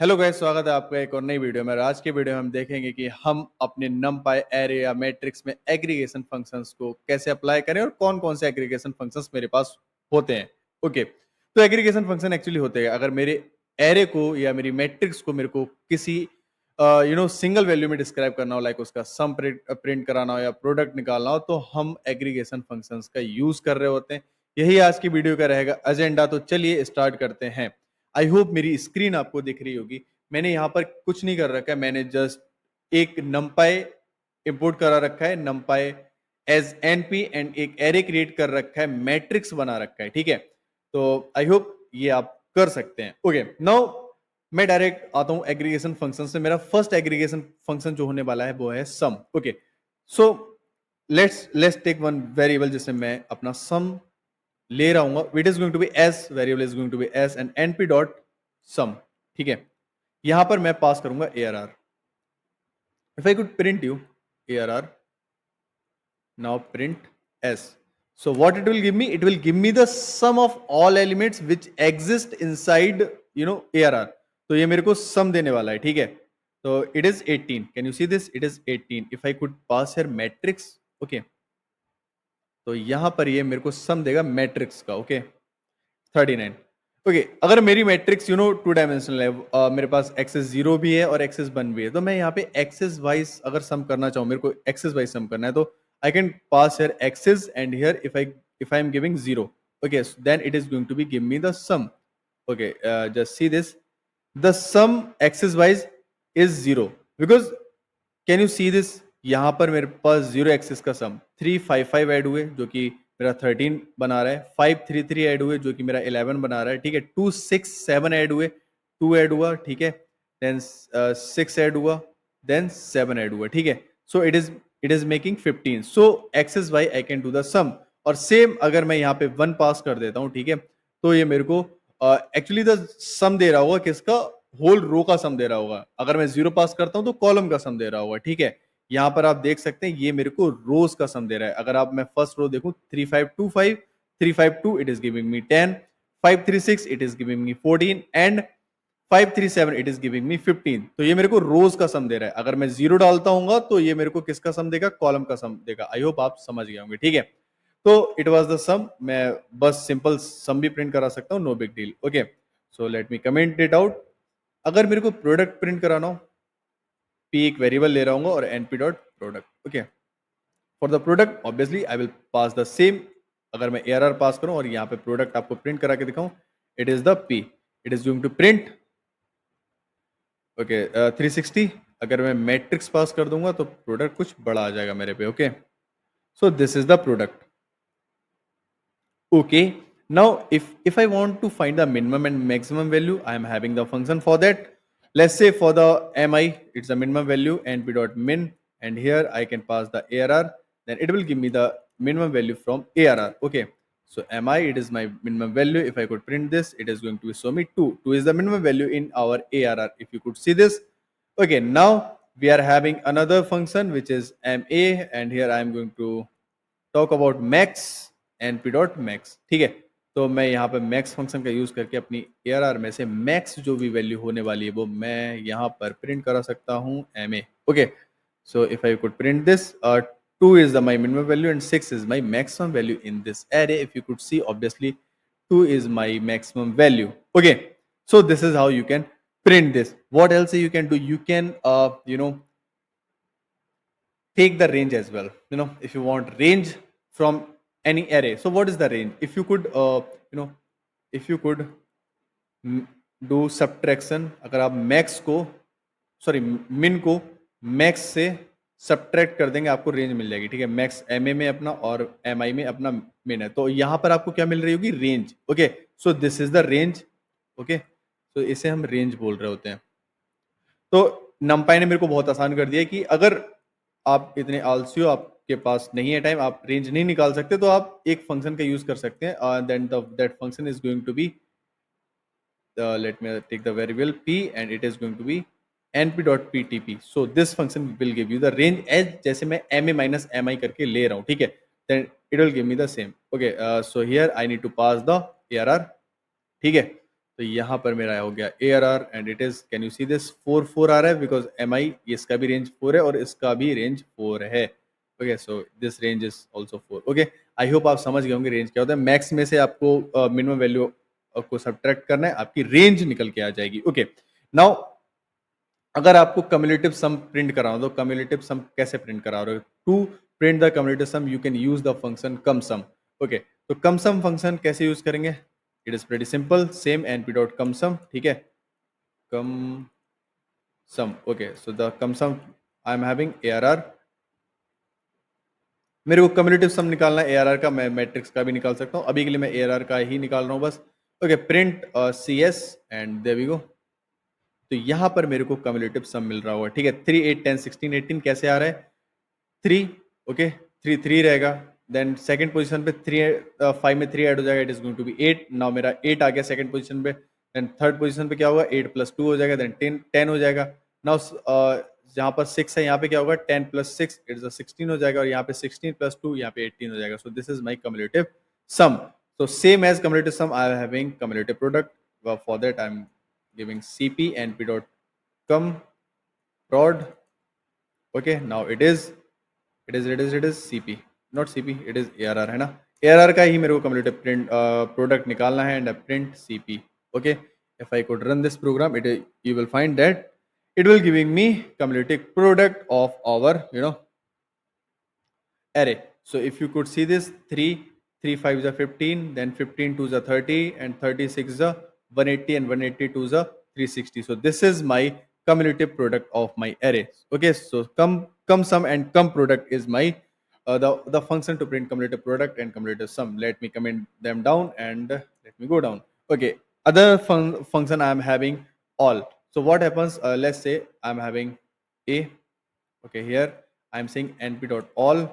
Hello guys, स्वागत है आपका एक और नई वीडियो में। आज के वीडियो में हम देखेंगे कि हम अपने numpy एरे या मैट्रिक्स में एग्रीगेशन फंक्शंस को कैसे अप्लाई करें और कौन कौन से एग्रीगेशन फंक्शंस मेरे पास होते हैं। ओके, तो एग्रीगेशन फंक्शन एक्चुअली होते हैं अगर मेरे एरे को या मेरी मैट्रिक्स को मेरे को किसी सिंगल वैल्यू में डिस्क्राइब करना हो, लाइक उसका सम प्रिंट कराना हो या प्रोडक्ट निकालना हो, तो हम एग्रीगेशन फंक्शंस का यूज कर रहे होते हैं। यही आज की वीडियो का रहेगा एजेंडा। तो चलिए स्टार्ट करते हैं। आई होप मेरी स्क्रीन आपको दिख रही होगी। मैंने यहाँ पर कुछ नहीं कर रखा है, मैंने जस्ट एक numpy इंपोर्ट करा रखा है, numpy एज np, एंड एक एरे क्रिएट कर रखा है, मैट्रिक्स बना रखा है। ठीक है, तो आई होप ये आप कर सकते हैं। ओके, नाउ मैं डायरेक्ट आता हूँ एग्रीगेशन फंक्शन से। मेरा फर्स्ट एग्रीगेशन फंक्शन जो होने वाला है वो है sum. Okay, so let's take one variable जिससे मैं अपना सम ले रहा हूँ। It is going to be S, variable is going to be S and np dot sum. ठीक है, यहां पर मैं पास करूंगा arr। If I could print you arr, now print s, so what it will give me, it will give me the sum of all elements which exist inside arr। तो ये मेरे को सम देने वाला है। ठीक है, तो it is 18, can you see this, it is 18। if I could pass here matrix, okay, तो यहां पर ये मेरे को सम देगा मैट्रिक्स का। ओके, 39। ओके, अगर मेरी मैट्रिक्स टू डायमेंशनल है, मेरे पास एक्सेस 0 भी है और एक्सेस 1 भी है, तो मैं यहाँ पे एक्सेस वाइज अगर सम करना चाहूँ, मेरे को एक्सेस वाइज सम करना है, तो I can pass here axis and here if I am giving 0, okay, then it is going to be give me the sum. Okay, just see this, the sum axis wise is 0 because can you see this, यहाँ पर मेरे पास 0 axis का सम 355 add हुए जो कि मेरा 13 बना रहा है, 533 ऐड हुए जो कि मेरा 11 बना रहा है। ठीक है, 267 ऐड हुए, 2 ऐड हुआ। ठीक है, देन 6 ऐड हुआ, देन 7 ऐड हुआ। ठीक है, so it is making 15। So access why I can do the sum. और सेम अगर मैं यहाँ पे 1 पास कर देता हूँ, ठीक है, तो ये मेरे को एक्चुअली द सम दे रहा होगा, किसका, होल रो का सम दे रहा होगा। अगर मैं 0 पास करता हूं तो कॉलम का सम दे रहा होगा। ठीक है, यहां पर आप देख सकते हैं ये मेरे को रोज का सम दे रहा है। अगर आप मैं फर्स्ट रो देखूं, 3525, 352 it is giving me 10, 536 it is giving me 14 and 537 it is giving me 15। तो ये मेरे को रोज का सम दे रहा है। अगर मैं 0 डालता हूँ तो ये मेरे को किसका सम देगा, कॉलम का सम देगा। आई होप आप समझ गए होंगे। ठीक है, तो इट वाज द सम। मैं बस सिंपल सम भी प्रिंट करा सकता हूँ, no big deal. Okay, so let me comment it out. अगर मेरे को प्रोडक्ट प्रिंट कराना हो, पी एक वेरिएबल ले रहा हूँ और np dot product. Okay, for the product obviously I will pass the same. अगर मैं arr पास करूं और यहाँ पे प्रोडक्ट आपको प्रिंट करा के दिखाऊं, it is the p, it is going to print. Okay, 360। अगर मैं मैट्रिक्स पास कर दूंगा तो प्रोडक्ट कुछ बड़ा आ जाएगा मेरे पे। Okay, so this is the product. Okay, now if I want to find the minimum and maximum value, I am having the function for that. Let's say for the mi, it's the minimum value np dot min, and here I can pass the arr, then it will give me the minimum value from arr. Okay, so mi, it is my minimum value. If I could print this, it is going to show me 2. 2 is the minimum value in our arr, if you could see this. Okay, now we are having another function which is ma, and here I am going to talk about max, np dot max. ठीक है, तो मैं यहाँ पे max function का use करके अपनी arr में से मैक्स जो भी वैल्यू होने वाली है वो मैं यहाँ पर प्रिंट करा सकता हूँ ma। Okay, so if I could print this, 2 is the my minimum value and 6 is my maximum value in this array. If you could see, obviously 2 is my maximum value. Okay, so this is how you can print this. What else you can do, you can take the range as well. If you want range from any array, so what is the range? If you could if you could do subtraction, अगर आप max को, sorry मिन को max से subtract कर देंगे, आपको range मिल जाएगी। ठीक है, मैक्स एम ए में अपना और एम आई में अपना मिन है, तो यहाँ पर आपको क्या मिल रही होगी, range. Okay, so this is the range. Okay, तो इसे हम रेंज बोल रहे होते हैं। तो नमपाई ने मेरे को बहुत आसान कर दिया कि अगर आप इतने आलसी हो, आपके पास नहीं है टाइम, आप रेंज नहीं निकाल सकते, तो आप एक फंक्शन का यूज कर सकते हैं। Then that function is going to be, let me take the variable p and it is going to be np.ptp. so this function will give you the range as जैसे मैं ma minus mi करके ले रहा हूँ। ठीक है, then it will give me the same. Okay, so here I need to pass the arr. ठीक है, तो यहाँ पर मेरा हो गया ARR and it is, can you see this 4 आ रहा है बिकॉज MI इसका भी रेंज 4 है और इसका भी रेंज 4 है। Okay, so this range is also 4। Okay, I hope आप समझ गए होंगे रेंज क्या होता है। मैक्स में से आपको मिनिमम वैल्यू को सब्ट्रैक्ट करना है, आपकी रेंज निकल के आ जाएगी। ओके, नाउ अगर आपको कम्युलेटिव सम प्रिंट कराना हो तो कम्युलेटिव सम कैसे प्रिंट करा रहे हो? To print the cumulative sum you can use the function cum sum. Okay, तो कम सम फंक्शन कैसे यूज करेंगे? It is pretty simple, same np dot cum sum, ठीक है, cum sum. Okay, so the cum sum I am having ARR, मेरे को cumulative सम निकालना है ARR का, मैं मैट्रिक्स का भी निकाल सकता हूँ, अभी के लिए मैं ARR का ही निकाल रहा हूँ बस। Okay, print CS and there we go. तो यहाँ पर मेरे को कम्युलेटिव सम मिल रहा होगा, ठीक है, 3 8 10 16 18 कैसे आ रहा है? 3, ओके, 3 3 रहेगा, देन सेकंड पोजीशन पे 3 5 में 3 ऐड हो जाएगा, it is going to be 8। Now मेरा 8 आ गया सेकंड पोजीशन पे, देन थर्ड पोजीशन पे क्या होगा? 8 प्लस 2 हो जाएगा, देन 10 हो जाएगा। नाउ जहाँ पर 6 है यहाँ पे क्या होगा? 10 प्लस 6 इट इज 16 हो जाएगा, और यहाँ पे 16 प्लस 2 यहाँ पे 18 हो जाएगा। So this is my cumulative sum. So same as cumulative sum, I am having cumulative product. Well, for that, I'm giving CP np dot come prod. Okay, now it is CP, not CP, it is ARR, है ना? ARR का ही मेरे को cumulative print product निकालना है, and print CP. Okay, if I could run this program, you will find that it will giving me cumulative product of our array. So if you could see this, 3 5 is a 15, then 15 2 is a 30, and 36 is a 180, and 182 is a 360. So this is my cumulative product of my array. Okay, so come sum and come product is my the function to print cumulative product and cumulative sum. Let me comment them down, and let me go down. Okay, other function I am having all. So what happens? Let's say I'm having a. Okay, here I'm saying np dot all.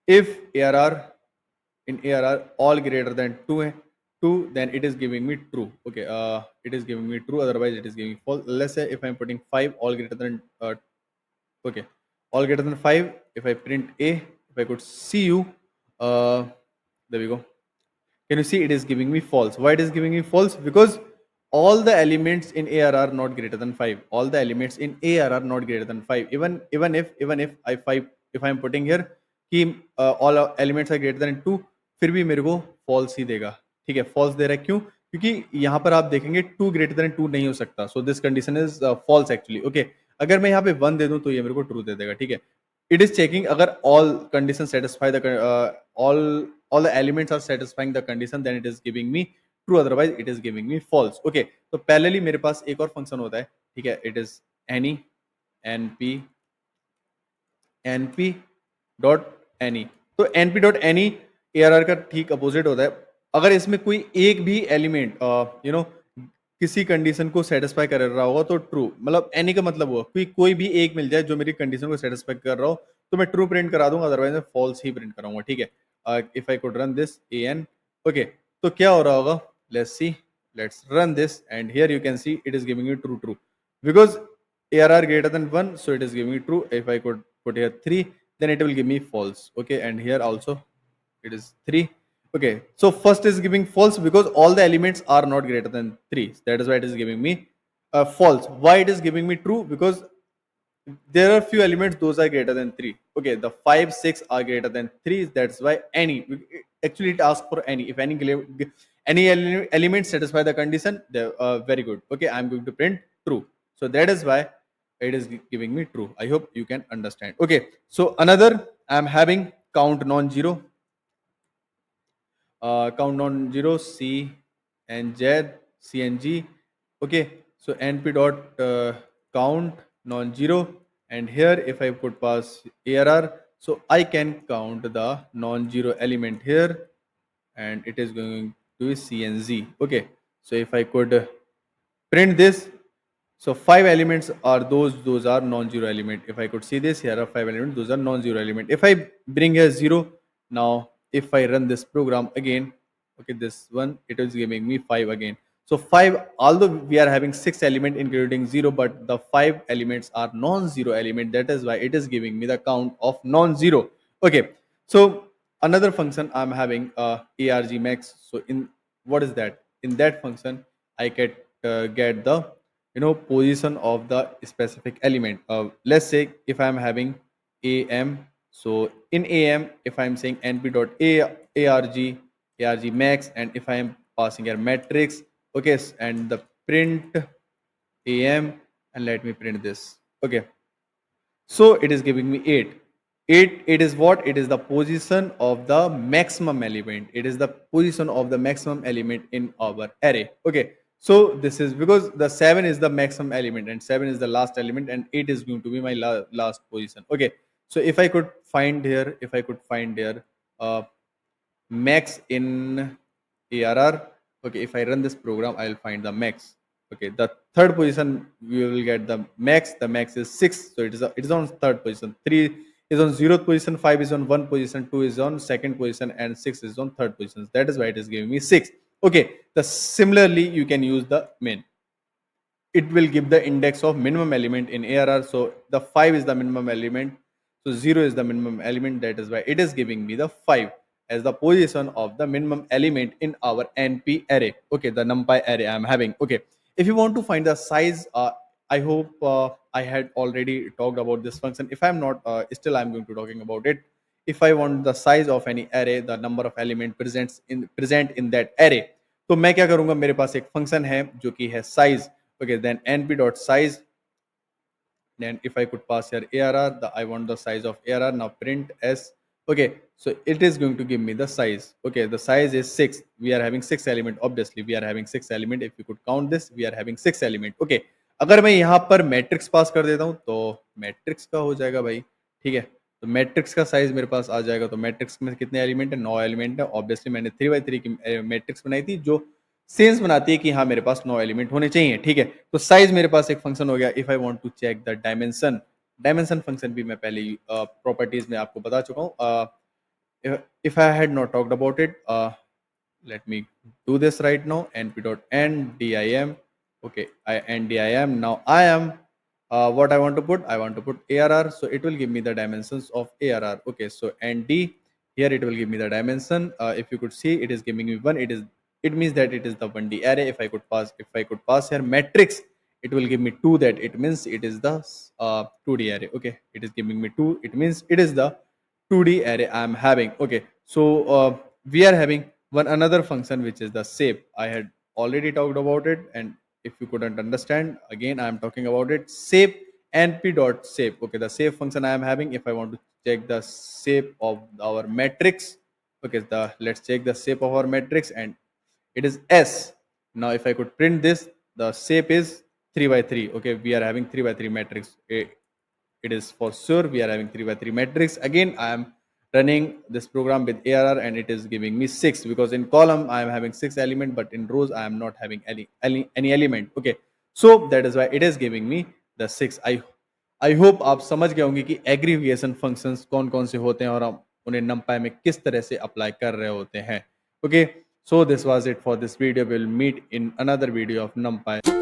If ARR in ARR all greater than 2, then it is giving me true. Okay, it is giving me true, otherwise it is giving false. Let's say if I'm putting 5 all greater than okay, all greater than 5, if I print A, if I could see you, uh, there we go. Can you see it is giving me false? Why it is giving me false? Because all the elements in AR are not greater than 5. All the elements in AR are not greater than 5. Even if I am putting here कि all elements are greater than 2, फिर भी मेरे को false ही देगा। ठीक है, false दे रहा है, क्यों? क्योंकि यहाँ पर आप देखेंगे 2 greater than 2 नहीं हो सकता। So this condition is false actually. Okay, अगर मैं यहाँ पे 1 दे दूँ तो ये मेरे को true दे देगा। ठीक है, it is checking अगर all conditions satisfy the all the elements are satisfying the condition, then it is giving me true, otherwise it is giving me false. Okay, तो parallelly मेरे पास एक और फंक्शन होता है, ठीक है, it is any np dot any। तो np dot any ARR का ठीक अपोजिट होता है। अगर इसमें कोई एक भी एलिमेंट किसी कंडीशन को सेटिस्फाई कर रहा होगा तो ट्रू, मतलब एनी का मतलब हुआ कोई भी एक मिल जाए जो मेरी कंडीशन को सेटिस्फाई कर रहा हो तो मैं ट्रू प्रिंट करा दूंगा, अदरवाइज मैं फॉल्स ही प्रिंट कराऊंगा। ठीक है, if I could run this an। Okay, तो क्या हो रहा होगा? Let's run this, and here you can see it is giving you true true, because ARR greater than 1, so it is giving me true. If I could put here 3, then it will give me false. Okay, and here also it is 3. Okay, so first is giving false because all the elements are not greater than 3. That is why it is giving me false. Why it is giving me true? Because there are few elements those are greater than 3. Okay, the 5 6 are greater than 3. That's why any, actually it asks for any. If any element satisfy the condition, they're very good. Okay, I'm going to print true. So that is why it is giving me true. I hope you can understand. Okay, so another, I'm having count non-zero, count non-zero, C and Z, C and G. Okay, so np dot count non-zero, and here if I could pass ARR, so I can count the non-zero element here, and it is going to be C and Z. Okay, so if I could print this, so 5 elements are those are non-zero element. If I could see this, here are 5 elements, those are non-zero element. If I bring here 0, now if I run this program again, okay, this one, it is giving me 5 again. So 5, although we are having 6 element including 0, but the 5 elements are non-zero element. That is why it is giving me the count of non-zero. Okay, so another function I'm having arg max. So in what is that? In that function, I get the position of the specific element. Let's say if I'm having am, so in am if I'm saying np dot arg max, and if I am passing a matrix, okay, and the print am, and let me print this, okay, so it is giving me 8. 8, it is what? It is the position of the maximum element. It is the position of the maximum element in our array. Okay. So this is because the 7 is the maximum element and 7 is the last element and 8 is going to be my last position. Okay. So if I could find here, uh, max in ARR. Okay, if I run this program, I'll find the max. Okay, the third position we will get the max. The max is 6, so it is on third position. 3 is on zeroth position, 5 is on one position, 2 is on second position, and 6 is on third position. That is why it is giving me 6. Okay, the similarly you can use the min. It will give the index of minimum element in ARR. So the 5 is the minimum element. So 0 is the minimum element. That is why it is giving me the 5 as the position of the minimum element in our NP array. Okay, the NumPy array I am having. Okay, if you want to find the size, I hope I had already talked about this function. If I'm not, still I'm going to talking about it. If I want the size of any array, the number of element present in that array, तो मैं क्या करूंगा, मेरे पास एक function है जो कि है size. Okay, then np dot size. Then if I could pass here arr, I want the size of arr. Now print s. Okay, so it is going to give me the size. Okay, the size is 6. We are having 6 element. Obviously we are having 6 element. If you could count this, we are having 6 element. Okay, अगर मैं यहाँ पर matrix पास कर देता हूँ तो matrix का हो जाएगा भाई. ठीक है, तो मैट्रिक्स का साइज मेरे पास आ जाएगा. तो मैट्रिक्स में कितने एलिमेंट है? 9 एलिमेंट है. ऑब्वियसली मैंने 3x3 की मैट्रिक्स बनाई थी जो सेंस बनाती है कि हाँ मेरे पास 9 एलिमेंट होने चाहिए. ठीक है, तो साइज मेरे पास एक फंक्शन हो गया. If I want to check the dimension, dimension function भी मैं पहले प्रॉपर्टीज में आपको बता चुका हूँ. If I had not talked about it, let me do this right now. np.ndim. Okay, I ndim. Now I am what I want to put. I want to put arr, so it will give me the dimensions of arr. Okay, so nd, here it will give me the dimension. If you could see, it is giving me 1. It means that it is the 1D array. If I could pass here matrix, it will give me 2. That it means it is the 2D array. Okay, it is giving me 2. It means it is the 2D array I am having. Okay, so we are having one another function which is the shape. I had already talked about it, and if you couldn't understand, again I am talking about it. Shape np.shape. Okay, the shape function I am having. If I want to check the shape of our matrix, okay, let's check the shape of our matrix, and it is S. Now if I could print this, the shape is 3 by 3. Okay, we are having 3 by 3 matrix. It is for sure we are having 3 by 3 matrix. Again, I am running this program with ARR and it is giving me 6, because in column I am having 6 element, but in rows I am not having any element. Okay, so that is why it is giving me the 6. I hope आप समझ गए होंगे कि aggregation functions कौन कौन से होते हैं और हम उन्हें numpy में किस तरह से अप्लाई कर रहे होते हैं. Okay, so this was it for this video. We'll meet in another video of numpy.